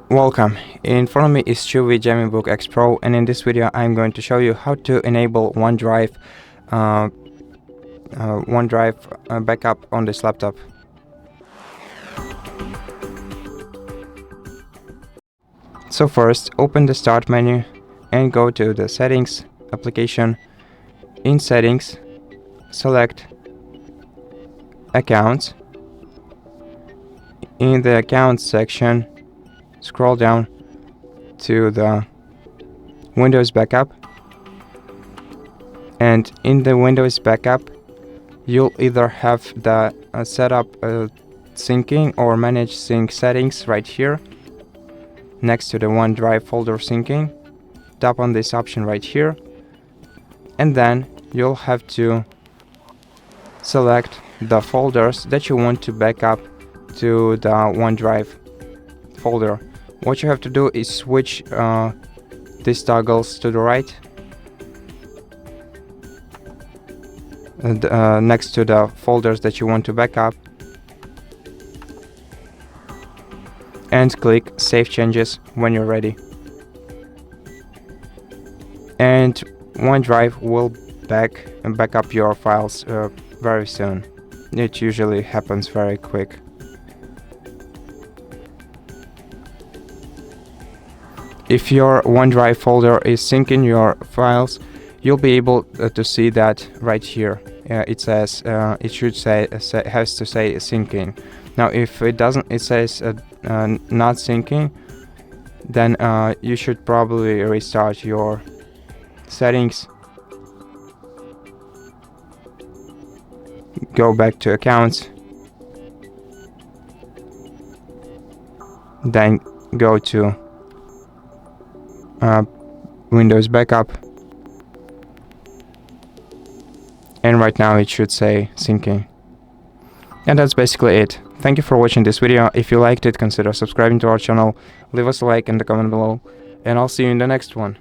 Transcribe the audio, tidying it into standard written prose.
Welcome. In front of me is CHUWI GemiBook X Pro, and in this video I'm going to show you how to enable OneDrive backup on this laptop. So first, open the Start menu and go to the Settings, Application. In Settings, select Accounts. In the Accounts section, scroll down to the Windows Backup, and in the Windows Backup you'll either have the setup syncing or manage sync settings right here next to the OneDrive folder syncing. Tap on this option right here, and then you'll have to select the folders that you want to back up to the OneDrive folder. What you have to do is switch these toggles to the right next to the folders that you want to back up, and click Save Changes when you're ready. And OneDrive will back up your files very soon. It usually happens very quick. If your OneDrive folder is syncing your files, you'll be able to see that right here. It says it should say has to say syncing. Now, if it doesn't, it says not syncing, then you should probably restart your settings. Go back to Accounts, then go to Windows Backup, and right now it should say syncing. And that's basically it. Thank you for watching this video. If you liked it, consider subscribing to our channel, leave us a like in the comment below, and I'll see you in the next one.